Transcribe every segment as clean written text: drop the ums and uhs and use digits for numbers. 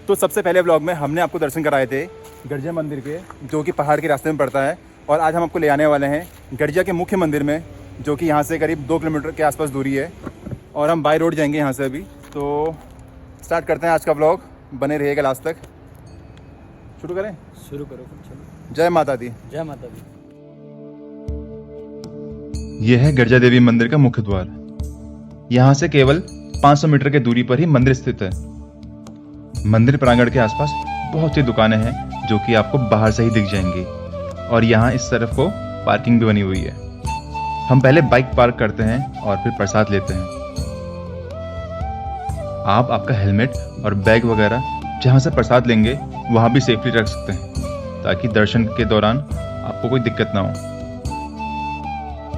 तो सबसे पहले व्लॉग में हमने आपको दर्शन कराए थे गर्जिया मंदिर के, जो कि पहाड़ के रास्ते में पड़ता है। और आज हम आपको ले आने वाले हैं गर्जिया के मुख्य मंदिर में, जो कि यहाँ से करीब 2 किलोमीटर के आसपास दूरी है। और हम बाय रोड जाएंगे यहाँ से अभी। तो स्टार्ट करते हैं आज का व्लॉग, बने रहिएगा लास्ट तक। शुरू करें? शुरू करो, चलो। जय माता दी। जय माता दी। यह है गर्जिया देवी मंदिर का मुख्य द्वार। यहाँ से केवल 500 मीटर की दूरी पर ही मंदिर स्थित है। मंदिर प्रांगण के आसपास बहुत सी दुकानें हैं जो कि आपको बाहर से ही दिख जाएंगी। और यहाँ इस तरफ को पार्किंग भी बनी हुई है। हम पहले बाइक पार्क करते हैं और फिर प्रसाद लेते हैं। आप आपका हेलमेट और बैग वगैरह जहाँ से प्रसाद लेंगे वहाँ भी सेफ्टी रख सकते हैं, ताकि दर्शन के दौरान आपको कोई दिक्कत ना हो।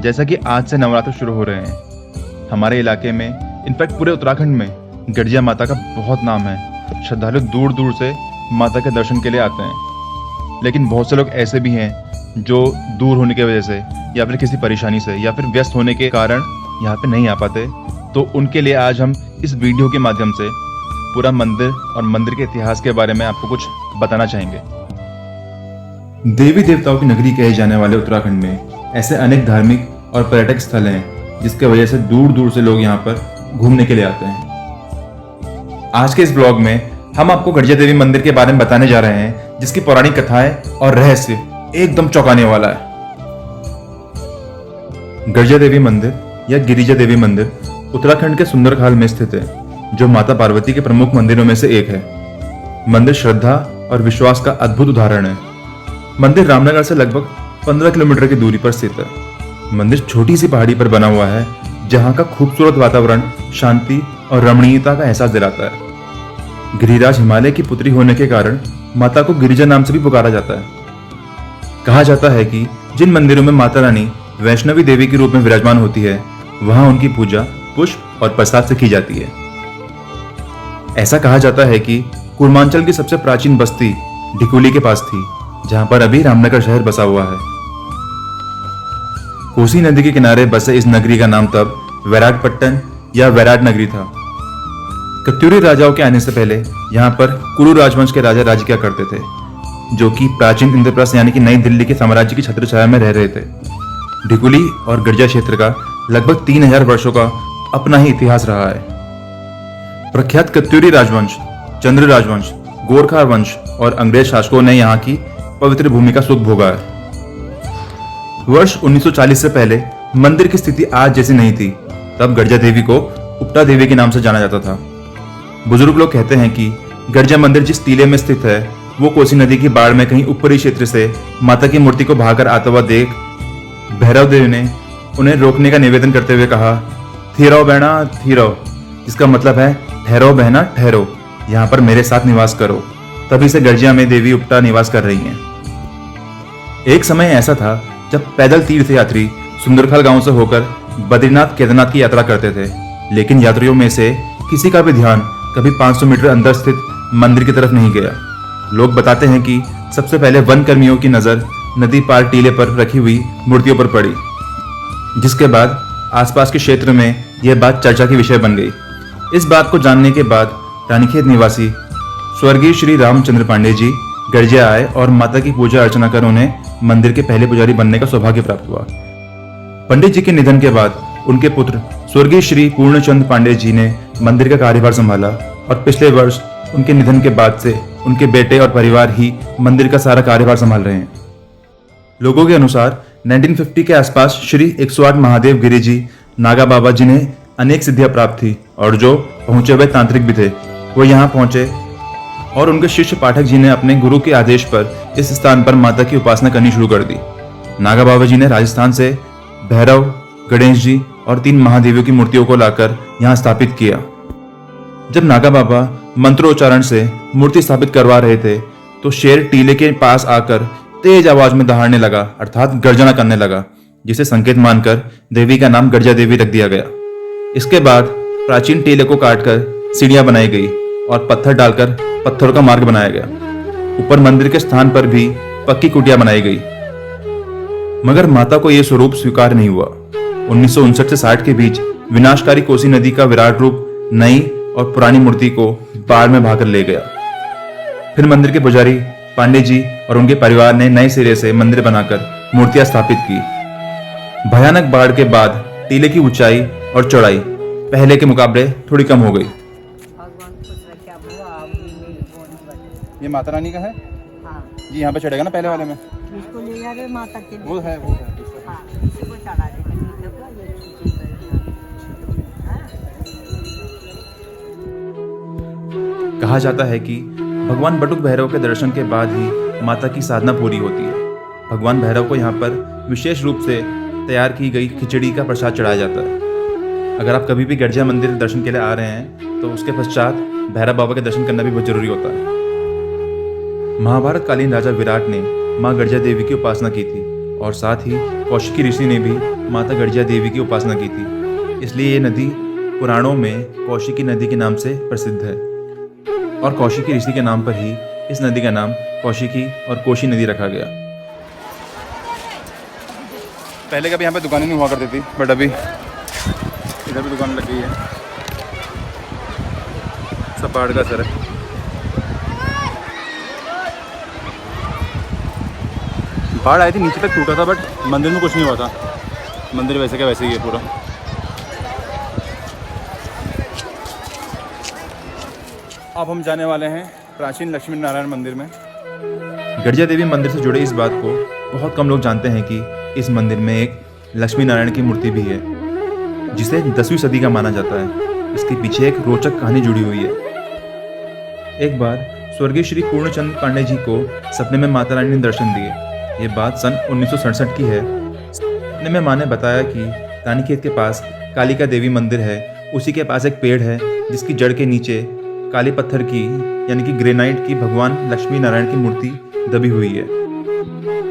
जैसा कि आज से नवरात्र शुरू हो रहे हैं हमारे इलाके में, इनफैक्ट पूरे उत्तराखंड में गर्जिया माता का बहुत नाम है। श्रद्धालु दूर दूर से माता के दर्शन के लिए आते हैं। लेकिन बहुत से लोग ऐसे भी हैं जो दूर होने की वजह से या फिर किसी परेशानी से या फिर व्यस्त होने के कारण यहाँ पे नहीं आ पाते। तो उनके लिए आज हम इस वीडियो के माध्यम से पूरा मंदिर और मंदिर के इतिहास के बारे में आपको कुछ बताना चाहेंगे। देवी देवताओं की नगरी कहे जाने वाले उत्तराखंड में ऐसे अनेक धार्मिक और पर्यटक स्थल हैं जिसके वजह से दूर दूर से लोग यहाँ पर घूमने के लिए आते हैं। आज के इस ब्लॉग में हम आपको गर्जिया देवी मंदिर के बारे में बताने जा रहे हैं, जिसकी पौराणिक कथाएं और रहस्य एकदम चौंकाने वाला है। गर्जिया देवी मंदिर या गिरिजा देवी मंदिर उत्तराखंड के सुंदरखाल में स्थित है, जो माता पार्वती के प्रमुख मंदिरों में से एक है। मंदिर श्रद्धा और विश्वास का अद्भुत उदाहरण है। मंदिर रामनगर से लगभग 15 किलोमीटर की दूरी पर स्थित है। मंदिर छोटी सी पहाड़ी पर बना हुआ है, जहां का खूबसूरत वातावरण शांति और रमणीयता का एहसास दिलाता है। गिरिराज हिमालय की पुत्री होने के कारण माता को गिरिजा नाम से भी पुकारा जाता है। कहा जाता है कि जिन मंदिरों में माता रानी वैष्णवी देवी के रूप में विराजमान होती है, वहां उनकी पूजा पुष्प और प्रसाद से की जाती है। ऐसा कहा जाता है कि कूर्मांचल की सबसे प्राचीन बस्ती ढिकुली के पास थी, जहां पर अभी रामनगर शहर बसा हुआ है। कोसी नदी के किनारे बसे इस नगरी का नाम तब वैराटपट्टन या वैराट नगरी था। कत्यूरी राजाओं के आने से पहले यहाँ पर कुरु राजवंश के राजा राज्य किया करते थे, जो कि प्राचीन इंद्रप्रस्थ यानी कि नई दिल्ली के साम्राज्य की छत्रछाया में रह रहे थे। ढिकुली और गर्जिया क्षेत्र का लगभग 3000 वर्षों का अपना ही इतिहास रहा है। प्रख्यात कत्यूरी राजवंश, चंद्र राजवंश, गोरखा वंश और अंग्रेज शासकों ने यहाँ की पवित्र भूमि का सुख भोगा है। वर्ष 1940 से पहले मंदिर की स्थिति आज जैसी नहीं थी। तब गर्जिया देवी को उपटा देवी के नाम से जाना जाता था। बुजुर्ग लोग कहते हैं कि गर्जिया मंदिर जिस टीले में स्थित है, वो कोसी नदी की बाढ़ में कहीं ऊपरी क्षेत्र से माता की मूर्ति को भागकर आता हुआ देख भैरव देव ने उन्हें रोकने का निवेदन करते हुए कहा, थीरो बहना थीरो, जिसका मतलब है ठहरो बहना ठहरो, यहाँ पर मेरे साथ निवास करो। तभी से गर्जिया में देवी उपटा निवास कर रही हैं। एक समय ऐसा था जब पैदल तीर्थयात्री सुंदरखाल गांव से होकर बद्रीनाथ केदारनाथ की यात्रा करते थे, लेकिन यात्रियों में से किसी का भी ध्यान कभी 500 मीटर अंदर स्थित मंदिर की तरफ नहीं गया। लोग बताते हैं कि सबसे पहले वन कर्मियों की नजर नदी पार टीले पर रखी हुई मूर्तियों पर पड़ी, जिसके बाद आसपास के क्षेत्र में यह बात चर्चा की विषय बन गई। इस बात को जानने के बाद रानीखेत निवासी स्वर्गीय श्री रामचंद्र पांडे जी गर्जिया आए और माता की पूजा अर्चना कर उन्हें मंदिर के पहले पुजारी बनने का सौभाग्य प्राप्त हुआ। पंडित जी के निधन के बाद उनके पुत्र स्वर्गीय श्री पूर्णचंद पांडे जी ने मंदिर का कार्यभार संभाला और पिछले वर्ष उनके निधन के बाद से उनके बेटे और परिवार ही मंदिर का सारा कार्यभार संभाल रहे हैं। लोगों के अनुसार 1950 के आसपास श्री 108 महादेव गिरी जी नागा बाबा, जिन्हें अनेक सिद्धियां प्राप्त थी और जो पहुंचे हुए तांत्रिक भी थे, वो यहाँ पहुंचे और उनके शिष्य पाठक जी ने अपने गुरु के आदेश पर इस स्थान पर माता की उपासना करनी शुरू कर दी। नागा बाबा जी ने राजस्थान से भैरव, गणेश जी और 3 महादेवियों की मूर्तियों को लाकर यहाँ स्थापित किया। जब नागा बाबा मंत्रोच्चारण से मूर्ति स्थापित करवा रहे थे तो शेर टीले के पास आकर तेज आवाज में दहाड़ने लगा, अर्थात गर्जना करने लगा, जिसे संकेत मानकर देवी का नाम गर्जिया देवी रख दिया गया। इसके बाद प्राचीन टीले को काटकर सीढ़ियां बनाई गई और पत्थर डालकर पत्थरों का मार्ग बनाया गया। ऊपर मंदिर के स्थान पर भी पक्की कुटिया बनाई गई, मगर माता को यह स्वरूप स्वीकार नहीं हुआ। 1959 से 60 के बीच विनाशकारी कोसी नदी का विराट रूप नई और पुरानी मूर्ति को बाढ़ में बहाकर ले गया। फिर मंदिर के पुजारी पांडे जी और उनके परिवार ने नए सिरे से मंदिर बनाकर मूर्तियां स्थापित की। भयानक बाढ़ के बाद टीले की ऊंचाई और चौड़ाई पहले के मुकाबले थोड़ी कम हो गई। ये माता रानी का है हाँ। जी, यहाँ पे चढ़ेगा ना पहले वाले में, इसको ले जा रहे माता के लिए। वो है हाँ, इसी को चढ़ा देते हैं। देखो, ये खींची गई है। हाँ। कहा जाता है कि भगवान बटुक भैरव के दर्शन के बाद ही माता की साधना पूरी होती है। भगवान भैरव को यहाँ पर विशेष रूप से तैयार की गई खिचड़ी का प्रसाद चढ़ाया जाता है। अगर आप कभी भी गर्जिया मंदिर दर्शन के लिए आ रहे हैं तो उसके पश्चात भैरव बाबा के दर्शन करना भी बहुत जरूरी होता है। महाभारत कालीन राजा विराट ने माँ गर्जिया देवी की उपासना की थी और साथ ही कौशिकी ऋषि ने भी माता गर्जिया देवी की उपासना की थी। इसलिए ये नदी पुराणों में कौशिकी नदी के नाम से प्रसिद्ध है और कौशिकी ऋषि के नाम पर ही इस नदी का नाम कौशिकी और कोशी नदी रखा गया। पहले कभी यहाँ पे दुकानें नहीं हुआ करती थी, बट अभी इधर भी दुकान लग गई है। सब बाढ़ का असर है। बाढ़ आई थी, नीचे तक टूटा था, बट मंदिर में कुछ नहीं हुआ था। मंदिर वैसे का वैसे ही है पूरा। अब हम जाने वाले हैं प्राचीन लक्ष्मी नारायण मंदिर में। गर्जिया देवी मंदिर से जुड़े इस बात को बहुत कम लोग जानते हैं कि इस मंदिर में एक लक्ष्मी नारायण की मूर्ति भी है जिसे 10वीं सदी का माना जाता है। इसके पीछे एक रोचक कहानी जुड़ी हुई है। एक बार स्वर्गीय श्री पूर्णचंद पांडे जी को सपने में माता रानी ने दर्शन दिए। ये बात सन 1967 की है। सपने में माँ ने बताया कि रानीखेत के पास कालिका देवी मंदिर है, उसी के पास एक पेड़ है जिसकी जड़ के नीचे काले पत्थर की यानी कि ग्रेनाइट की भगवान लक्ष्मी नारायण की मूर्ति दबी हुई है।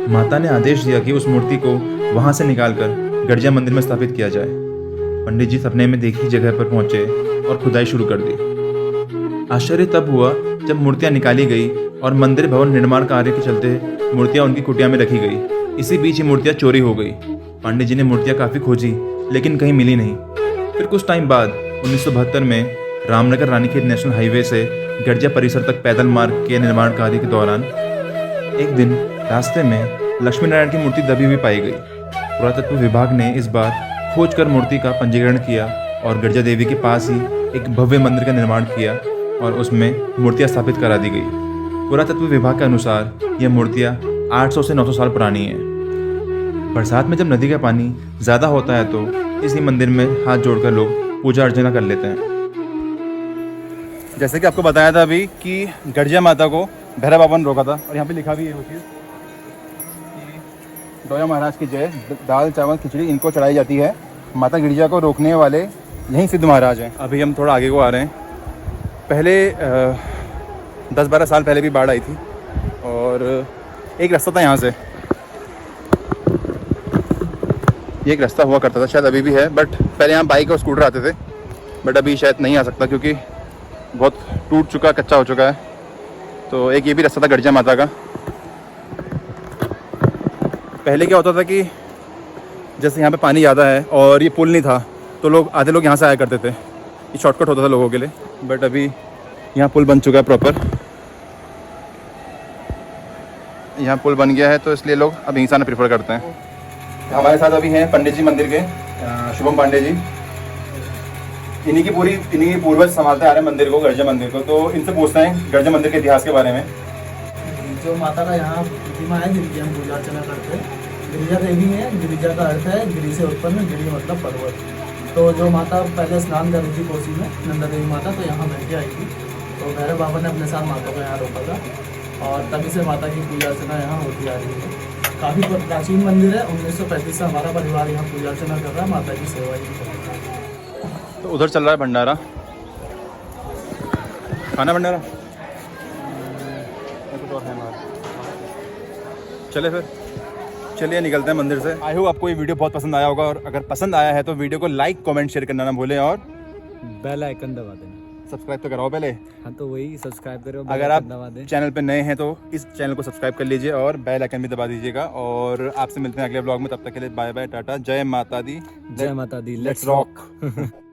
माता ने आदेश दिया कि उस मूर्ति को वहां से निकालकर गर्जिया मंदिर में स्थापित किया जाए। पंडित जी सपने में देखी जगह पर पहुंचे और खुदाई शुरू कर दी। आश्चर्य तब हुआ जब मूर्तियां निकाली गई और मंदिर भवन निर्माण कार्य के चलते मूर्तियां उनकी कुटिया में रखी गई। इसी बीच ये मूर्तियां चोरी हो गई। पांडे जी ने मूर्तियां काफी खोजी लेकिन कहीं मिली नहीं। फिर कुछ टाइम बाद 1972 में रामनगर रानीखेत नेशनल हाईवे से गर्जिया परिसर तक पैदल मार्ग के निर्माण कार्य के दौरान एक दिन रास्ते में लक्ष्मी नारायण की मूर्ति दबी हुई पाई गई। पुरातत्व विभाग ने इस बार खोजकर मूर्ति का पंजीकरण किया और गर्जिया देवी के पास ही एक भव्य मंदिर का निर्माण किया और उसमें मूर्तियां स्थापित करा दी गई। पुरातत्व विभाग के अनुसार यह मूर्तियां 800 से 900 साल पुरानी हैं। बरसात में जब नदी का पानी ज़्यादा होता है तो इसी मंदिर में हाथ जोड़कर लोग पूजा अर्चना कर लेते हैं। जैसे कि आपको बताया था अभी कि गर्जिया माता को भैरव बाबा ने रोका था और यहाँ पे लिखा भी है वो चीज़ कि डोया महाराज की जय, दाल चावल खिचड़ी इनको चढ़ाई जाती है। माता गिरिजा को रोकने वाले यहीं सिद्ध महाराज हैं। अभी हम थोड़ा आगे को आ रहे हैं। पहले 10-12 साल पहले भी बाढ़ आई थी और एक रास्ता था यहाँ से, ये एक रास्ता हुआ करता था, शायद अभी भी है, बट पहले यहाँ बाइक और स्कूटर आते थे, बट अभी शायद नहीं आ सकता क्योंकि बहुत टूट चुका, कच्चा हो चुका है। तो एक ये भी रास्ता था गर्जिया माता का। पहले क्या होता था कि जैसे यहाँ पे पानी ज़्यादा है और ये पुल नहीं था तो आधे लोग यहाँ से आया करते थे, ये शॉर्टकट होता था लोगों के लिए। बट अभी यहाँ पुल बन चुका है प्रॉपर, यहाँ पुल बन गया है तो इसलिए लोग अब यहीं से आना प्रेफर करते हैं। हमारे साथ अभी हैं पंडित जी मंदिर के, शुभम पांडे जी। इन्हीं की पूर्वज संभालते आ रहे हैं मंदिर को, गर्जिया मंदिर को। तो इनसे पूछते हैं गर्जिया मंदिर के इतिहास के बारे में। जो माता का यहाँ प्रतिमा है जिनकी हम पूजा अर्चना करते हैं, गिरिजा देवी है। गिरिजा का अर्थ है गिरी से उत्पन्न, गिरी मतलब पर्वत। तो जो माता पहले स्नान कर रही थी कोसी में, नंदा देवी माता, तो यहाँ बैठ के आई थी। तो भैरव बाबा ने अपने साथ माता को यहाँ रोका था और तभी से माता की पूजा अर्चना यहाँ होती आ रही है। काफ़ी प्राचीन मंदिर है। 1935 से हमारा परिवार यहाँ पूजा अर्चना कर रहा है, माता की सेवा ही कर रहा है। तो उधर चल रहा है भंडारा, खाना भंडारा। चले फिर, चलिए निकलते हैं मंदिर से। आई होप आपको ये वीडियो बहुत पसंद आया होगा और अगर पसंद आया है तो वीडियो को लाइक कमेंट शेयर करना ना भूलें और बेल आइकन दबा देना। सब्सक्राइब तो कराओ पहले। हाँ, तो वही सब्सक्राइब करो। अगर आप चैनल पे नए हैं तो इस चैनल को सब्सक्राइब कर लीजिए और बेल आइकन भी दबा दीजिएगा। और आपसे मिलते हैं अगले ब्लॉग में, तब तक के लिए बाय बाय, टाटा, जय माता दी। जय माता दी, लेट्स रॉक।